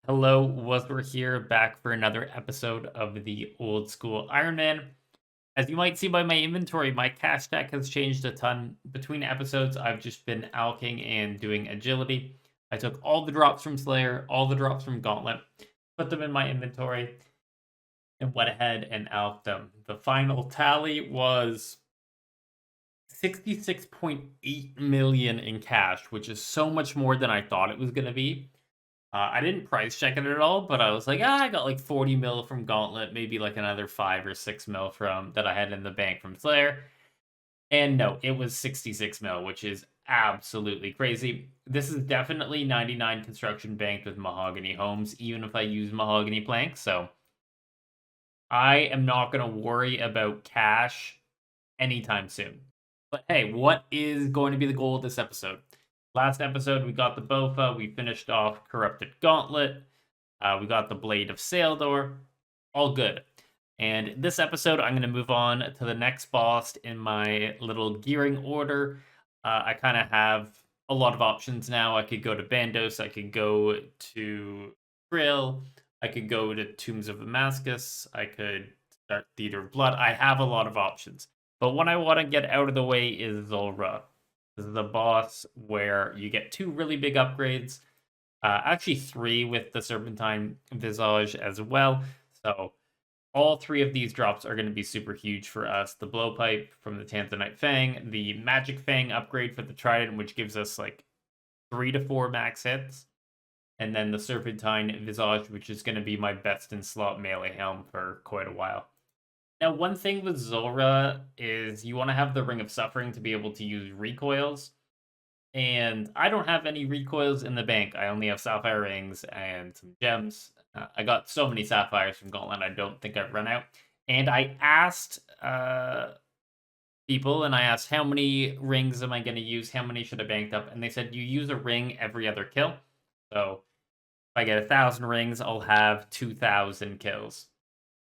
Hello, Waswere here, back for another episode of the old school Ironman. As you might see by my inventory, my cash stack has changed a ton. Between episodes, I've just been alching and doing agility. I took all the drops from Slayer, all the drops from Gauntlet, put them in my inventory, and went ahead and alched them. The final tally was 66.8 million in cash, which is so much more than I thought it was going to be. I didn't price check it at all, but I was like, I got like 40 mil from Gauntlet, maybe like another 5 or 6 mil from that I had in the bank from Slayer. And no, it was 66 mil, which is absolutely crazy. This is definitely 99 construction banked with mahogany homes, even if I use mahogany planks. So I am not going to worry about cash anytime soon. But hey, what is going to be the goal of this episode? Last episode, we got the Bofa, we finished off Corrupted Gauntlet, we got the Blade of Saildor, all good. And this episode, I'm going to move on to the next boss in my little gearing order. I kind of have a lot of options now. I could go to Bandos, I could go to Grill, I could go to Tombs of Damascus, I could start Theater of Blood. I have a lot of options. But what I want to get out of the way is Zulrah. This is the boss where you get 2 really big upgrades. Actually 3 with the Serpentine Visage as well. So all 3 of these drops are going to be super huge for us. The Blowpipe from the Tanzanite Fang, the Magic Fang upgrade for the Trident, which gives us like 3 to 4 max hits, and then the Serpentine Visage, which is going to be my best in slot melee helm for quite a while. Now, one thing with Zulrah is you want to have the Ring of Suffering to be able to use recoils. And I don't have any recoils in the bank. I only have sapphire rings and some gems. I got so many sapphires from Gauntlet, I don't think I've run out. And I asked people, and I asked, how many rings am I going to use? How many should I bank up? And they said, you use a ring every other kill. So if I get 1,000 rings, I'll have 2,000 kills.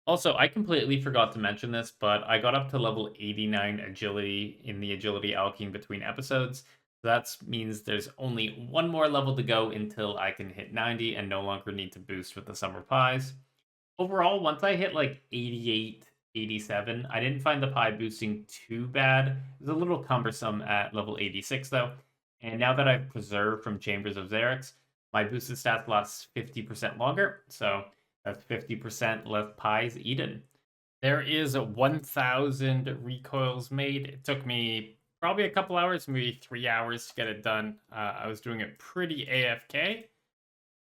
Also, I completely forgot to mention this, but I got up to level 89 agility in the agility alcheme between episodes. That means there's only one more level to go until I can hit 90 and no longer need to boost with the summer pies. Overall, once I hit like 88, 87, I didn't find the pie boosting too bad. It was a little cumbersome at level 86 though. And now that I've preserved from Chambers of Xerix, my boosted stats last 50% longer. So that's 50% less pies eaten. There is 1,000 recoils made. It took me probably a couple hours, maybe 3 hours to get it done. I was doing it pretty AFK,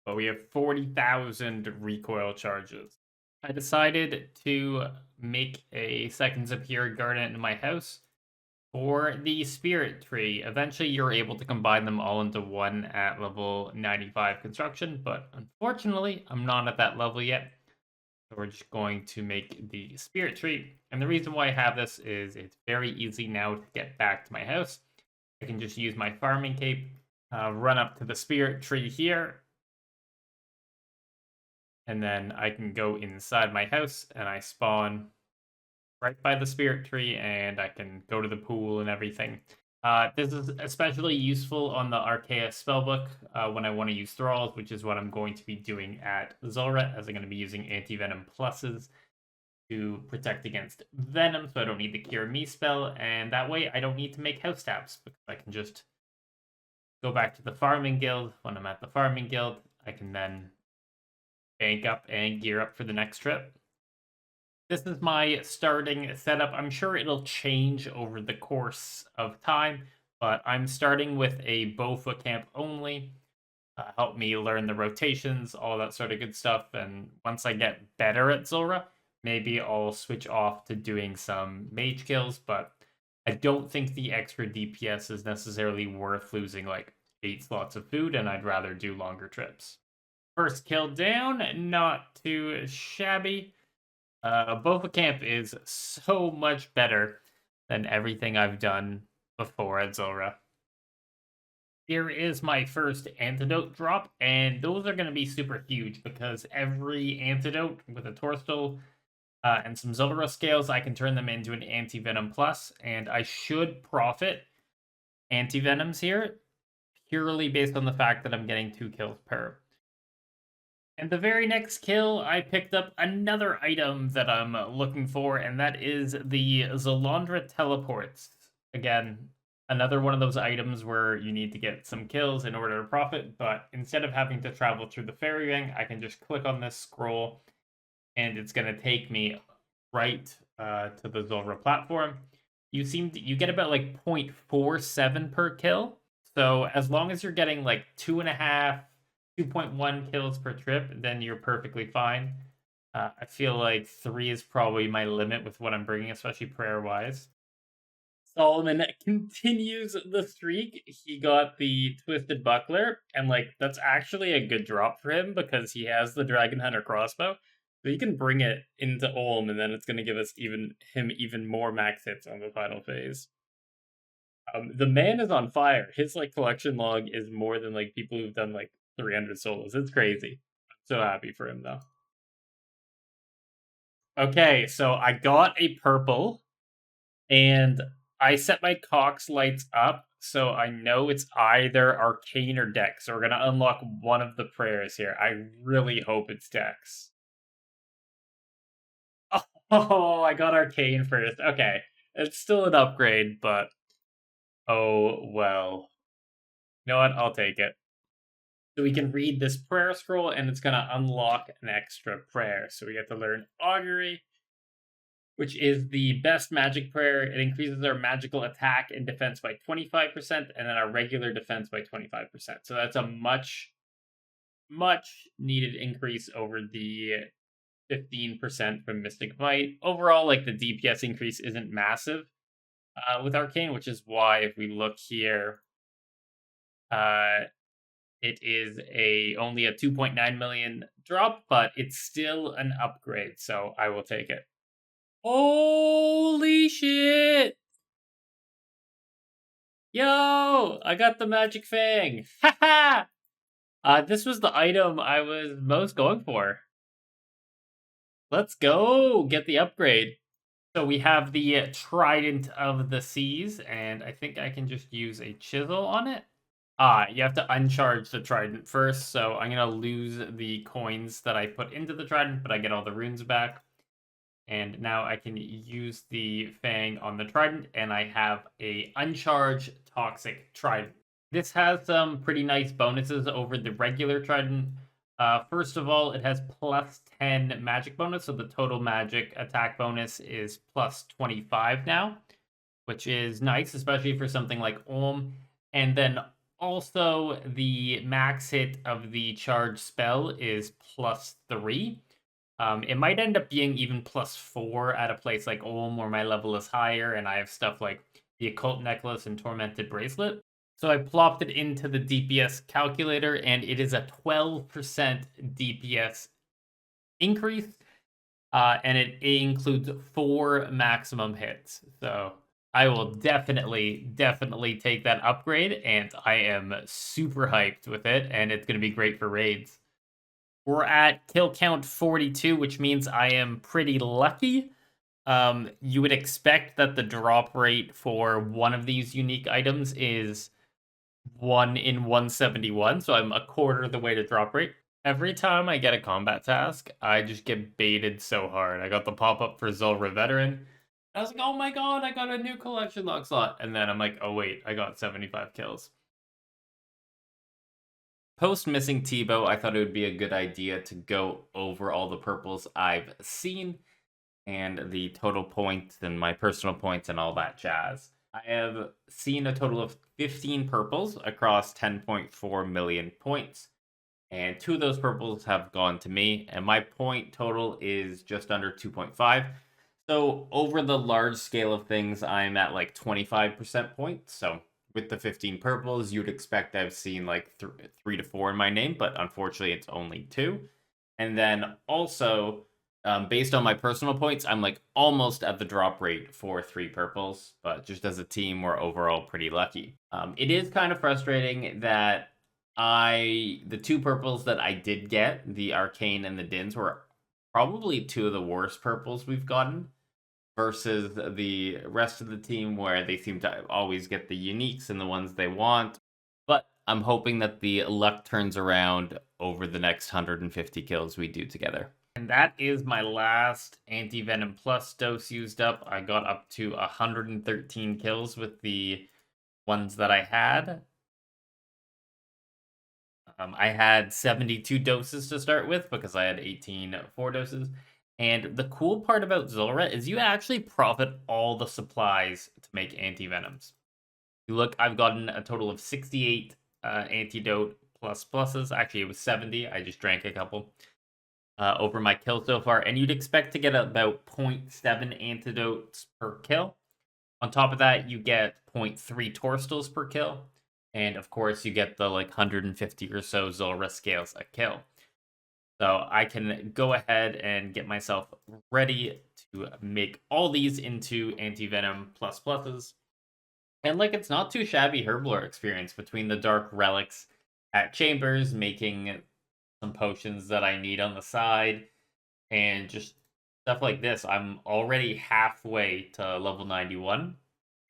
but we have 40,000 recoil charges. I decided to make a second Superior Garden in my house for the Spirit Tree. Eventually, you're able to combine them all into one at level 95 construction, but unfortunately, I'm not at that level yet. So we're just going to make the Spirit Tree. And the reason why I have this is it's very easy now to get back to my house. I can just use my farming cape, run up to the Spirit Tree here, and then I can go inside my house and I spawn right by the Spirit Tree, and I can go to the pool and everything. This is especially useful on the Arcane spellbook when I want to use Thralls, which is what I'm going to be doing at Zulrah, as I'm going to be using Anti-Venom Pluses to protect against Venom, so I don't need the Cure Me spell, and that way I don't need to make house taps, because I can just go back to the Farming Guild. When I'm at the Farming Guild, I can then bank up and gear up for the next trip. This is my starting setup. I'm sure it'll change over the course of time, but I'm starting with a Bofa camp only. Help me learn the rotations, all that sort of good stuff. And once I get better at Zulrah, maybe I'll switch off to doing some mage kills, but I don't think the extra DPS is necessarily worth losing like 8 slots of food, and I'd rather do longer trips. First kill down, not too shabby. Bofa Camp is so much better than everything I've done before at Zulrah. Here is my first antidote drop, and those are going to be super huge because every antidote with a Torstal and some Zulrah scales, I can turn them into an Anti-Venom Plus, and I should profit Anti-Venoms here purely based on the fact that I'm getting 2 kills per. And the very next kill, I picked up another item that I'm looking for, and that is the Zulrah teleports. Again, another one of those items where you need to get some kills in order to profit, but instead of having to travel through the fairy ring, I can just click on this scroll, and it's going to take me right to the Zulrah platform. You get about like 0.47 per kill. So as long as you're getting like 2.1 kills per trip, then you're perfectly fine. I feel like 3 is probably my limit with what I'm bringing, especially prayer wise. Solomon continues the streak. He got the Twisted Buckler, and like that's actually a good drop for him because he has the Dragon Hunter crossbow. So he can bring it into Ulm, and then it's going to give us even more max hits on the final phase. The man is on fire. His like collection log is more than like people who've done like 300 solos. It's crazy. I'm so happy for him though. Okay, so I got a purple and I set my Cox lights up so I know it's either arcane or dex. So we're gonna unlock one of the prayers here. I really hope it's dex. Oh, I got arcane first. Okay, it's still an upgrade, but oh well. You know what? I'll take it. So we can read this prayer scroll, and it's gonna unlock an extra prayer. So we get to learn augury, which is the best magic prayer. It increases our magical attack and defense by 25%, and then our regular defense by 25%. So that's a much needed increase over the 15% from Mystic Might. Overall, like the DPS increase isn't massive with Arcane, which is why if we look here, it is only a 2.9 million drop, but it's still an upgrade, so I will take it. Holy shit! Yo, I got the magic fang. Haha! This was the item I was most going for. Let's go get the upgrade. So we have the Trident of the Seas, and I think I can just use a chisel on it. You have to uncharge the Trident first, so I'm gonna lose the coins that I put into the Trident, but I get all the runes back. And now I can use the Fang on the Trident, and I have a uncharged Toxic Trident. This has some pretty nice bonuses over the regular Trident. First of all, it has plus 10 magic bonus, so the total magic attack bonus is plus 25 now, which is nice, especially for something like Ulm. And then also the max hit of the charge spell is plus 3. It might end up being even plus 4 at a place like Ulm where my level is higher and I have stuff like the Occult Necklace and Tormented Bracelet. So I plopped it into the DPS calculator and it is a 12% DPS increase. And it includes 4 maximum hits. So I will definitely take that upgrade, and I am super hyped with it, and it's going to be great for raids. We're at kill count 42, which means I am pretty lucky. You would expect that the drop rate for one of these unique items is 1 in 171, so I'm a quarter of the way to drop rate. Every time I get a combat task, I just get baited so hard. I got the pop-up for Zulrah Veteran. I was like, oh my god, I got a new collection lock slot. And then I'm like, oh wait, I got 75 kills. Post missing Tebow, I thought it would be a good idea to go over all the purples I've seen and the total points and my personal points and all that jazz. I have seen a total of 15 purples across 10.4 million points, and 2 of those purples have gone to me, and my point total is just under 2.5. So over the large scale of things, I'm at like 25% points. So with the 15 purples, you'd expect I've seen like 3 to 4 in my name, but unfortunately it's only 2. And then also, based on my personal points, I'm like almost at the drop rate for 3 purples, but just as a team, we're overall pretty lucky. It is kind of frustrating that the 2 purples that I did get, the Arcane and the Dins, were probably 2 of the worst purples we've gotten versus the rest of the team where they seem to always get the uniques and the ones they want. But I'm hoping that the luck turns around over the next 150 kills we do together. And that is my last Anti-Venom Plus dose used up. I got up to 113 kills with the ones that I had. I had 72 doses to start with because I had 18 4 doses. And the cool part about Zulrah is you actually profit all the supplies to make anti-venoms. You look, I've gotten a total of 68 antidote plus pluses. Actually, it was 70. I just drank a couple over my kill so far. And you'd expect to get about 0.7 antidotes per kill. On top of that, you get 0.3 torstals per kill. And of course, you get the like 150 or so Zulrah scales a kill. So I can go ahead and get myself ready to make all these into anti-venom plus pluses. And like it's not too shabby herblore experience between the dark relics at chambers, making some potions that I need on the side, and just stuff like this. I'm already halfway to level 91.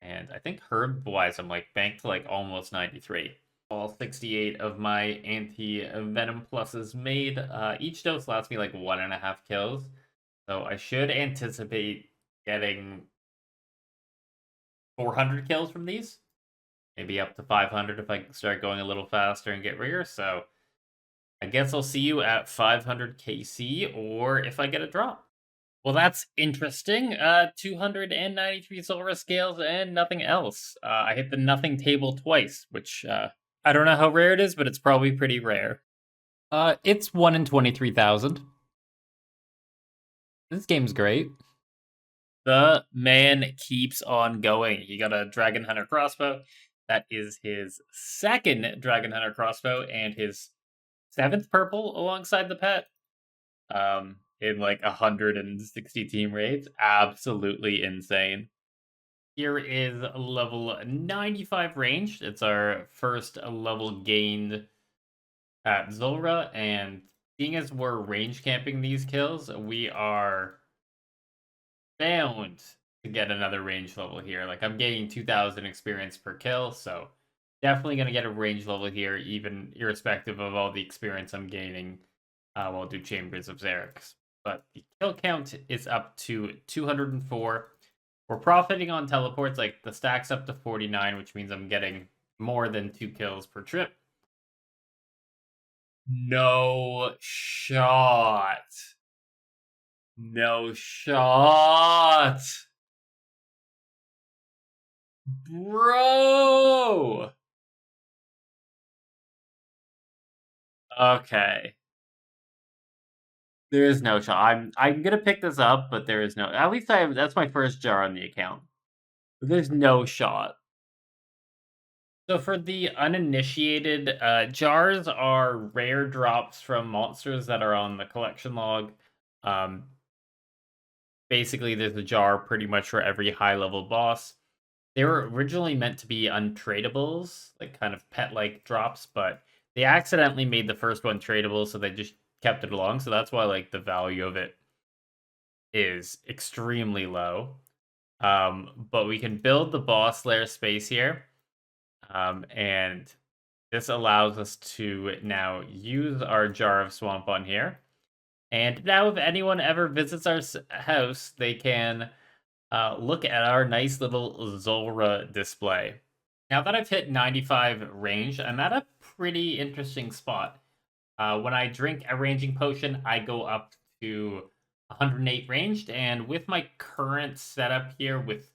And I think herb-wise, I'm like banked to like almost 93. All 68 of my anti-venom pluses made. Each dose lasts me like 1.5 kills. So I should anticipate getting 400 kills from these. Maybe up to 500 if I start going a little faster and get Rigor. So I guess I'll see you at 500 KC or if I get a drop. Well, that's interesting. 293 Zulrah scales and nothing else. I hit the nothing table twice, which I don't know how rare it is, but it's probably pretty rare. It's 1 in 23,000. This game's great. The man keeps on going. He got a Dragon Hunter crossbow. That is his second Dragon Hunter crossbow and his 7th purple alongside the pet. In like 160 team raids. Absolutely insane. Here is level 95 ranged. It's our first level gained at Zulrah, and seeing as we're range camping these kills, we are bound to get another range level here. Like I'm gaining 2,000 experience per kill, so definitely gonna get a range level here, even irrespective of all the experience I'm gaining while I'll do Chambers of Xerix. But the kill count is up to 204. We're profiting on teleports, like the stack's up to 49, which means I'm getting more than 2 kills per trip. No shot. No shot. Bro. Okay. There is no shot. I'm gonna pick this up, but there is no. At least I have. That's my first jar on the account. But there's no shot. So for the uninitiated, jars are rare drops from monsters that are on the collection log. Um, Basically, there's a jar pretty much for every high level boss. They were originally meant to be untradables, like kind of pet like drops, but they accidentally made the first one tradable, so they just kept it along. So that's why like the value of it is extremely low. But we can build the boss lair space here, and this allows us to now use our jar of swamp on here. And now, if anyone ever visits our house, they can look at our nice little Zulrah display. Now that I've hit 95 range, I'm at a pretty interesting spot. When I drink a ranging potion, I go up to 108 ranged, and with my current setup here with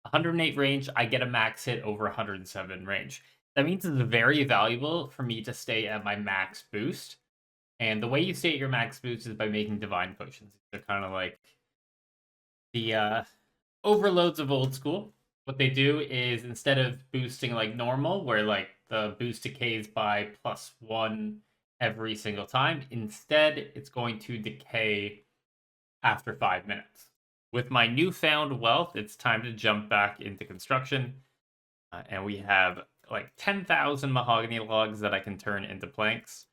108 range, I get a max hit over 107 range. That means it's very valuable for me to stay at my max boost. And the way you stay at your max boost is by making divine potions. They're kind of like the overloads of old school. What they do is instead of boosting like normal, where like the boost decays by +1 every single time, instead it's going to decay after 5 minutes. With my newfound wealth, it's time to jump back into construction. And we have like 10,000 mahogany logs that I can turn into planks.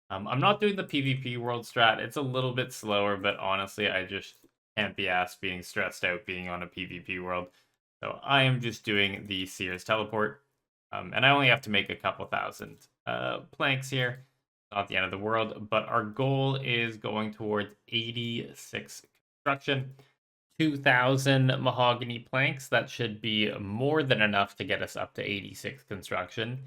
I'm not doing the PvP world strat. It's a little bit slower, but honestly, I just can't be asked being stressed out being on a PvP world. So I am just doing the Seer's teleport. And I only have to make a couple thousand planks here. Not the end of the world, but our goal is going towards 86 construction. 2,000 mahogany planks. That should be more than enough to get us up to 86 construction.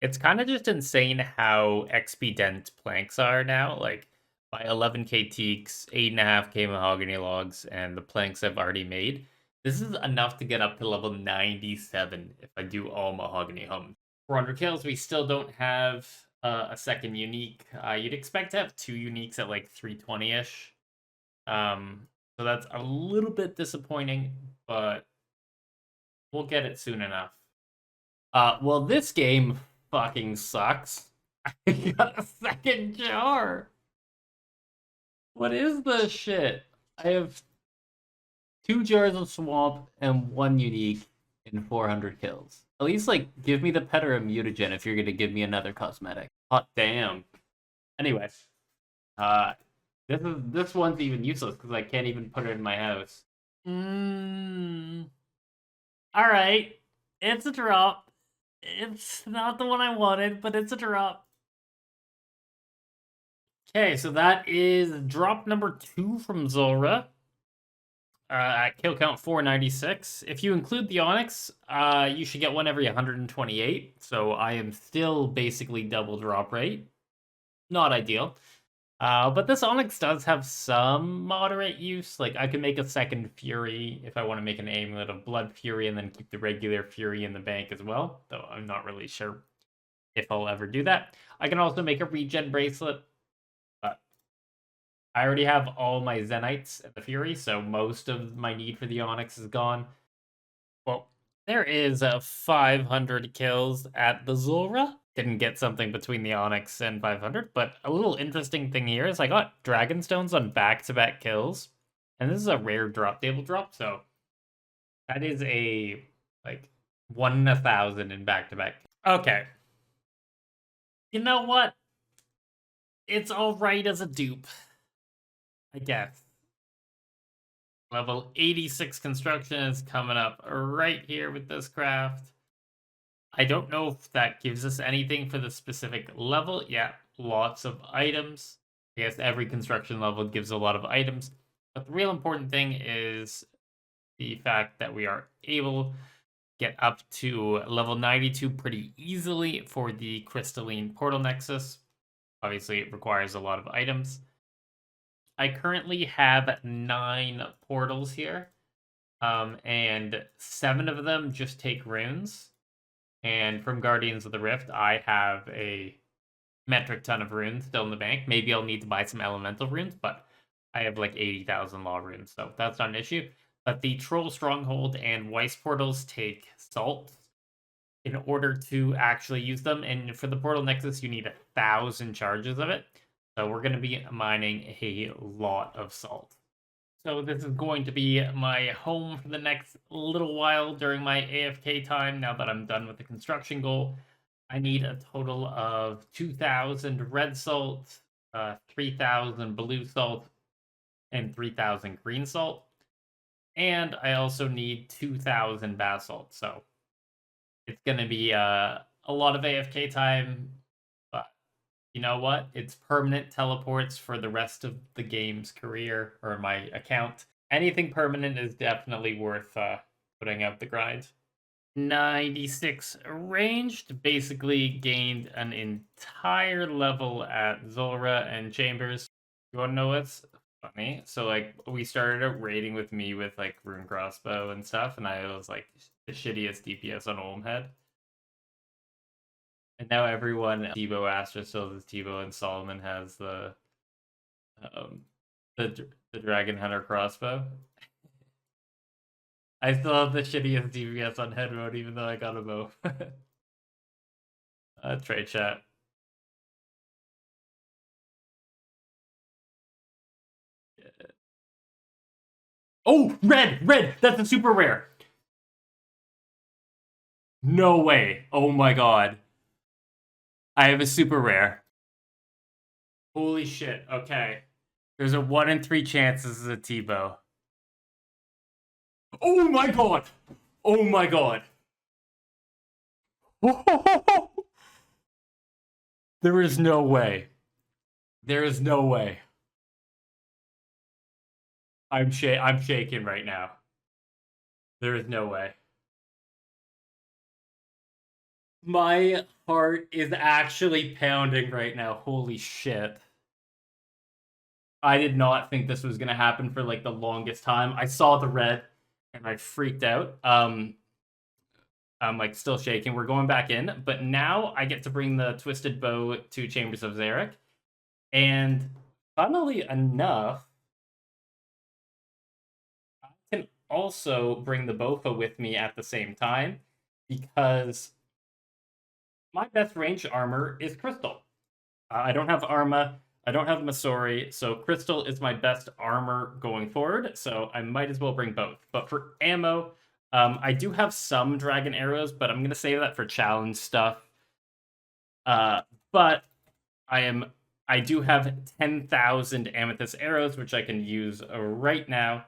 It's kind of just insane how XP dent planks are now. Like, by 11k teaks, 8.5k mahogany logs, and the planks I've already made, this is enough to get up to level 97 if I do all mahogany homes. 400 kills, we still don't have a second unique. You'd expect to have 2 uniques at like 320-ish. So that's a little bit disappointing, but we'll get it soon enough. Well, this game fucking sucks. I got a second jar. What is this shit? I have 2 jars of swamp and 1 unique in 400 kills. At least, like, give me the pet or a mutagen if you're gonna give me another cosmetic. Hot damn. Anyway, this one's even useless because I can't even put it in my house. Alright. It's a drop. It's not the one I wanted, but it's a drop. Okay, so that is drop number 2 from Zulrah. At kill count 496. If you include the Onyx, you should get one every 128. So I am still basically double drop rate. Not ideal. But this Onyx does have some moderate use. Like, I can make a second Fury if I want to make an amulet of Blood Fury and then keep the regular Fury in the bank as well. Though I'm not really sure if I'll ever do that. I can also make a regen bracelet. But I already have all my Zenites and the Fury, so most of my need for the Onyx is gone. Well, there is 500 kills at the Zulrah. Didn't get something between the Onyx and 500, but a little interesting thing here is I got Dragonstones on back-to-back kills, and this is a rare drop table drop, so that is a, like, 1 in 1,000 in back-to-back. Okay. You know what? It's alright as a dupe, I guess. Level 86 construction is coming up right here with this craft. I don't know if that gives us anything for the specific level. Yeah, lots of items. I guess every construction level gives a lot of items. But the real important thing is the fact that we are able to get up to level 92 pretty easily for the crystalline portal nexus. Obviously, it requires a lot of items. I currently have 9 portals here, and 7 of them just take runes. And from Guardians of the Rift, I have a metric ton of runes still in the bank. Maybe I'll need to buy some elemental runes, but I have like 80,000 law runes, so that's not an issue. But the Troll Stronghold and Weiss portals take salt in order to actually use them. And for the Portal Nexus, you need 1,000 charges of it. So we're going to be mining a lot of salt. So this is going to be my home for the next little while during my AFK time. Now that I'm done with the construction goal, I need a total of 2,000 red salt, 3,000 blue salt, and 3,000 green salt. And I also need 2,000 basalt. So it's going to be a lot of AFK time. But you know what? It's permanent teleports for the rest of the game's career, or my account. Anything permanent is definitely worth putting out the grind. 96 ranged, basically gained an entire level at Zulrah and Chambers. You wanna know what's funny? So like we started out raiding with me with like rune crossbow and stuff, and I was like the shittiest DPS on Olmhead. And now everyone, Tebow Astra still has Tebow, and Solomon has the Dragon Hunter crossbow. I still have the shittiest DPS on head mode, even though I got a bow. Trade chat. Yeah. Oh, red! That's a super rare. No way. Oh my god. I have a super rare. Holy shit. Okay. There's a 1 in 3 chance this is a Tebow. Oh my god! Oh my god! There is no way. There is no way. I'm shaking right now. There is no way. My heart is actually pounding right now. Holy shit. I did not think this was gonna happen for like the longest time. I saw the red and I freaked out. I'm like still shaking. We're going back in, but now I get to bring the twisted bow to Chambers of Zarek. And funnily enough, I can also bring the Bofa with me at the same time because my best range armor is Crystal. I don't have Arma, I don't have Masori, so Crystal is my best armor going forward, so I might as well bring both. But for ammo, I do have some dragon arrows, but I'm going to save that for challenge stuff. But I do have 10,000 amethyst arrows, which I can use right now.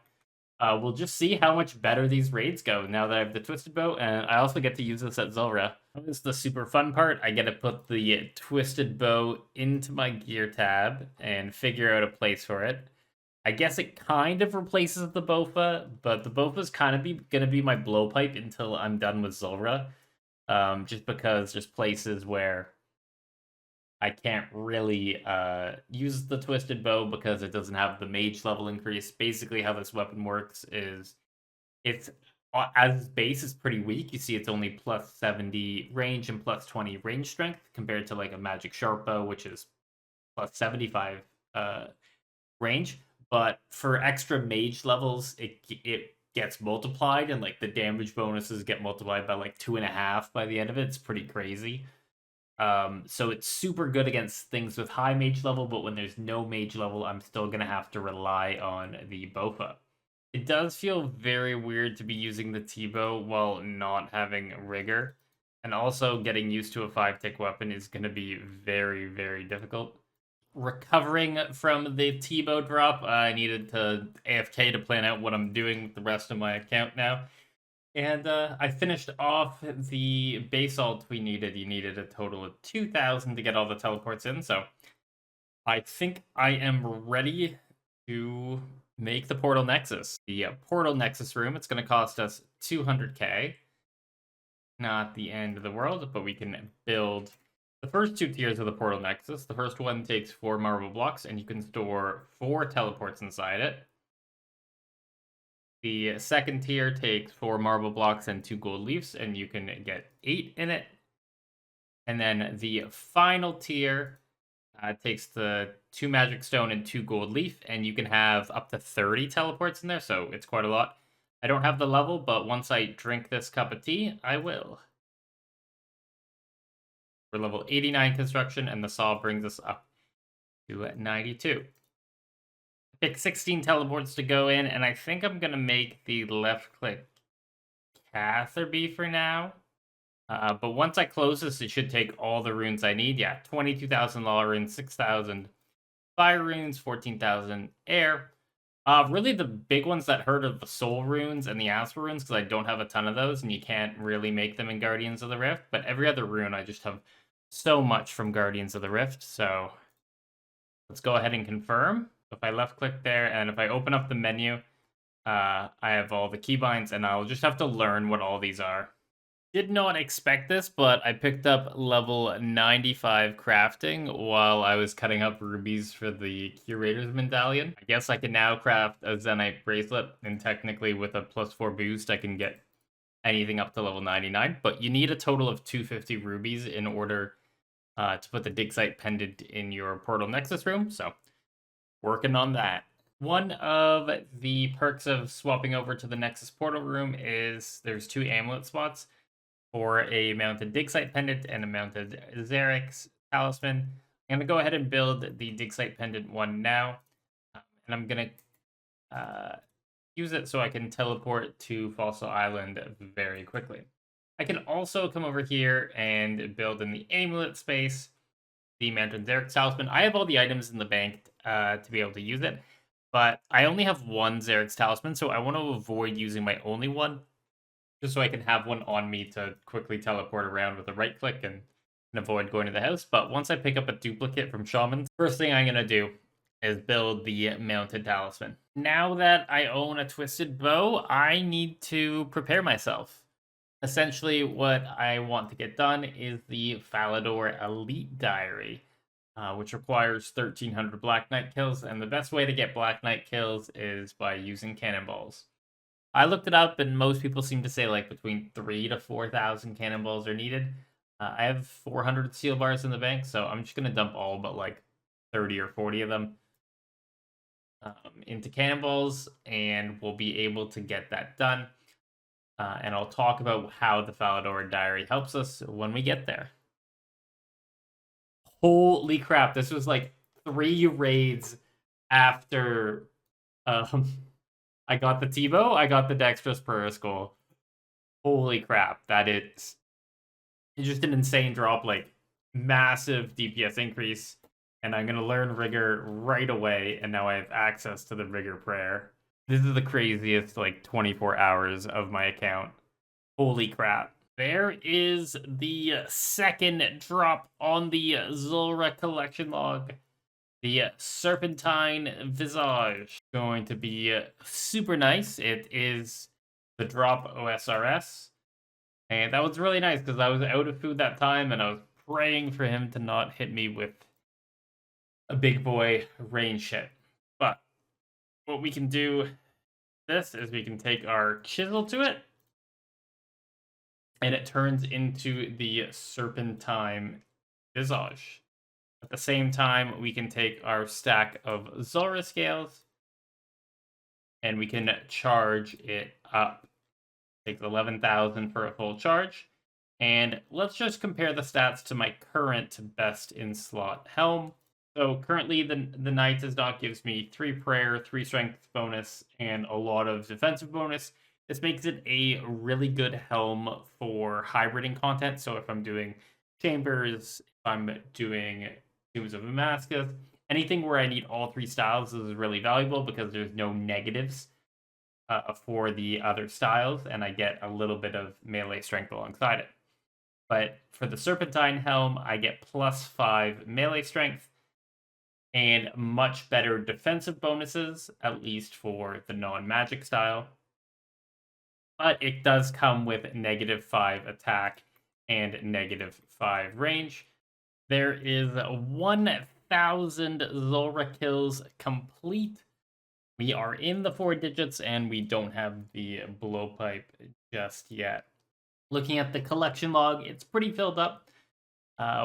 We'll just see how much better these raids go now that I have the twisted bow, and I also get to use this at Zulrah. This is the super fun part. I get to put the twisted bow into my gear tab and figure out a place for it. I guess it kind of replaces the Bofa, but the Bofa's kind of gonna be my blowpipe until I'm done with Zulrah. Just because there's places where I can't really use the twisted bow because it doesn't have the mage level increase. Basically, how this weapon works is it's as base is pretty weak. You see, it's only plus 70 range and plus 20 range strength compared to like a magic sharp bow, which is plus 75 range. But for extra mage levels, it gets multiplied, and like the damage bonuses get multiplied by like 2.5 by the end of it. It's pretty crazy. So it's super good against things with high mage level, but when there's no mage level, I'm still gonna have to rely on the Bofa. It does feel very weird to be using the T-bow while not having Rigor, and also getting used to a 5-tick weapon is gonna be very, very difficult. Recovering from the T-bow drop, I needed to AFK to plan out what I'm doing with the rest of my account now. And I finished off the base ult we needed. You needed a total of 2,000 to get all the teleports in, so I think I am ready to make the Portal Nexus. The Portal Nexus room, it's going to cost us 200k. Not the end of the world, but we can build the first 2 tiers of the Portal Nexus. The first one takes 4 marble blocks, and you can store 4 teleports inside it. The second tier takes 4 marble blocks and 2 gold leaves, and you can get 8 in it. And then the final tier takes the 2 magic stone and 2 gold leaf, and you can have up to 30 teleports in there, so it's quite a lot. I don't have the level, but once I drink this cup of tea, I will. We're level 89 construction, and the saw brings us up to 92. Pick 16 teleports to go in, and I think I'm going to make the left-click Catherby for now. But once I close this, it should take all the runes I need. Yeah, 22,000 law runes, 6,000 fire runes, 14,000 air. Really, the big ones that hurt are the soul runes and the asper runes, because I don't have a ton of those, and you can't really make them in Guardians of the Rift. But every other rune, I just have so much from Guardians of the Rift, so let's go ahead and confirm. If I left click there, and if I open up the menu, I have all the keybinds, and I'll just have to learn what all these are. Did not expect this, but I picked up level 95 crafting while I was cutting up rubies for the Curator's Medallion. I guess I can now craft a Zenite bracelet, and technically with a +4 boost, I can get anything up to level 99, but you need a total of 250 rubies in order to put the dig site pendant in your Portal Nexus room, so working on that. One of the perks of swapping over to the Nexus Portal room is there's 2 amulet spots for a mounted dig site pendant and a mounted Zarek's talisman. I'm going to go ahead and build the dig site pendant one now, and I'm going to use it so I can teleport to Fossil Island very quickly. I can also come over here and build in the amulet space the mounted Zarek's talisman. I have all the items in the bank to be able to use it, but I only have one Zarek's talisman, so I want to avoid using my only one. just so I can have one on me to quickly teleport around with a right click and avoid going to the house. But once I pick up a duplicate from Shamans, first thing I'm going to do is build the Mounted Talisman. Now that I own a Twisted Bow, I need to prepare myself. Essentially, what I want to get done is the Falador Elite Diary, which requires 1,300 Black Knight kills, and the best way to get Black Knight kills is by using cannonballs. I looked it up, and most people seem to say like between 3 to 4,000 cannonballs are needed. I have 400 steel bars in the bank, so I'm just gonna dump all but like 30 or 40 of them into cannonballs, and we'll be able to get that done. And I'll talk about how the Falador Diary helps us when we get there. Holy crap, this was like 3 raids after I got the Tebow, I got the Dexterous Periscope. Holy crap, that is just an insane drop, like massive DPS increase. And I'm gonna learn Rigor right away, and now I have access to the Rigor prayer. This is the craziest like 24 hours of my account. Holy crap. There is the second drop on the Zulrah collection log. The Serpentine Visage. Going to be super nice. It is the drop OSRS. And that was really nice because I was out of food that time and I was praying for him to not hit me with a big boy range hit. But what we can do this is we can take our chisel to it, and it turns into the Serpentine Visage. At the same time, we can take our stack of Zulrah scales, and we can charge it up. Takes 11,000 for a full charge. And let's just compare the stats to my current best in slot helm. So currently the Knight does not gives me 3 prayer, 3 strength bonus, and a lot of defensive bonus. This makes it a really good helm for hybriding content. So if I'm doing chambers, if I'm doing Tombs of Damascus, anything where I need all 3 styles is really valuable because there's no negatives for the other styles, and I get a little bit of melee strength alongside it. But for the Serpentine helm, I get +5 melee strength and much better defensive bonuses, at least for the non-magic style. But it does come with -5 attack and -5 range. There is 1,000 Zulrah kills complete. We are in the 4 digits, and we don't have the blowpipe just yet. Looking at the collection log, it's pretty filled up.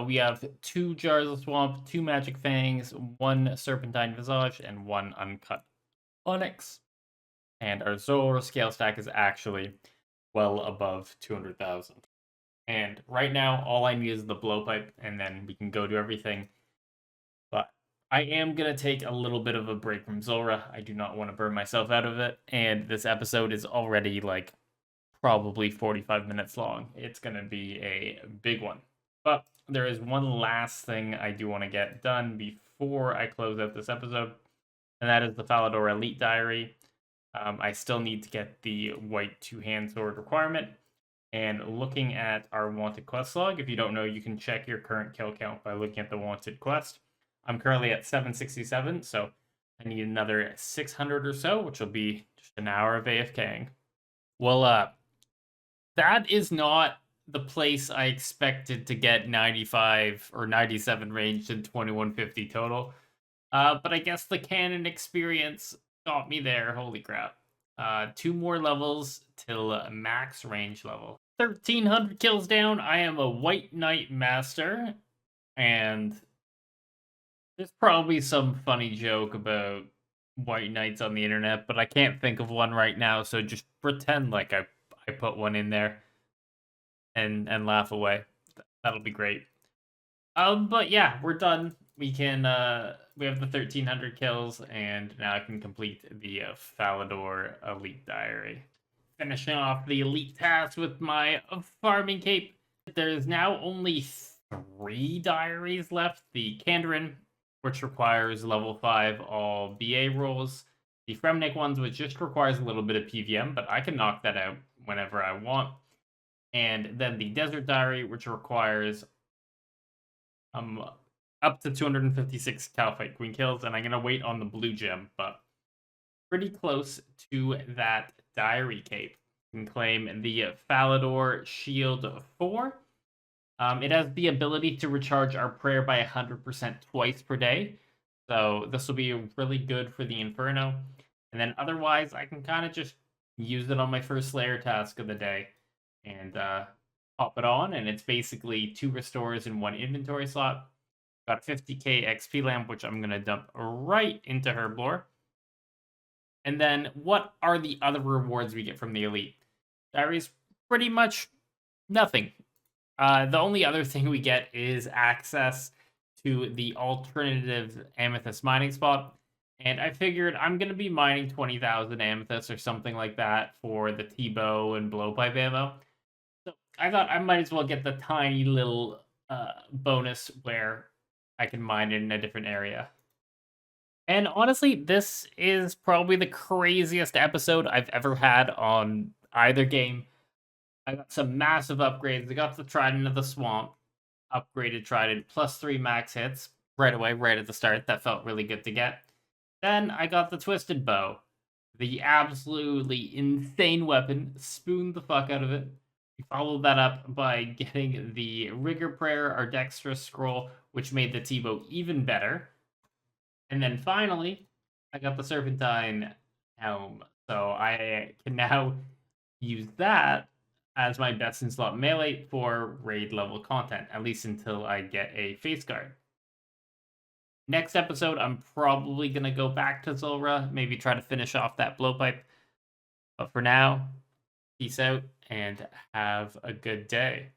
We have 2 Jars of Swamp, 2 Magic Fangs, 1 Serpentine Visage, and 1 Uncut Onyx. And our Zulrah scale stack is actually well above 200,000. And right now, all I need is the blowpipe, and then we can go do everything. But I am going to take a little bit of a break from Zulrah. I do not want to burn myself out of it. And this episode is already like probably 45 minutes long. It's going to be a big one. But there is one last thing I do want to get done before I close out this episode. And that is the Falador Elite Diary. I still need to get the white 2-hand sword requirement. And looking at our wanted quest log, if you don't know, you can check your current kill count by looking at the wanted quest. I'm currently at 767, so I need another 600 or so, which will be just an hour of AFKing. Well, that is not the place I expected to get 95 or 97 ranged and 2150 total. But I guess the canon experience got me there. Holy crap. 2 more levels till max range level. 1,300 kills down. I am a White Knight Master, and there's probably some funny joke about White Knights on the internet, but I can't think of one right now, so just pretend like I put one in there and laugh away. That'll be great. But yeah, we're done. We can we have the 1,300 kills, and now I can complete the Falador Elite Diary. Finishing off the elite task with my farming cape. There's now only 3 diaries left. The Kandarin, which requires level 5 all BA rolls. The Fremnik ones, which just requires a little bit of PVM, but I can knock that out whenever I want. And then the Desert Diary, which requires up to 256 Calphite Queen kills, and I'm gonna wait on the blue gem, but pretty close to that diary cape. You can claim the Falador Shield 4. It has the ability to recharge our prayer by 100% twice per day. So this will be really good for the Inferno. And then otherwise, I can kind of just use it on my first Slayer task of the day and pop it on. And it's basically 2 restores in 1 inventory slot. Got 50k XP lamp, which I'm going to dump right into Herblore. And then what are the other rewards we get from the Elite? Diary's pretty much nothing. The only other thing we get is access to the alternative amethyst mining spot. And I figured I'm going to be mining 20,000 amethysts or something like that for the T-bow and blowpipe ammo. So I thought I might as well get the tiny little bonus where I can mine it in a different area. And honestly, this is probably the craziest episode I've ever had on either game. I got some massive upgrades. I got the Trident of the Swamp, upgraded Trident, +3 max hits right away, right at the start. That felt really good to get. Then I got the Twisted Bow, the absolutely insane weapon, spooned the fuck out of it. We followed that up by getting the Rigor Prayer, our Dexterous Scroll, which made the T-bow even better. And then finally, I got the Serpentine helm. So I can now use that as my best in slot melee for raid level content, at least until I get a face guard. Next episode, I'm probably going to go back to Zulrah, maybe try to finish off that blowpipe. But for now, peace out and have a good day.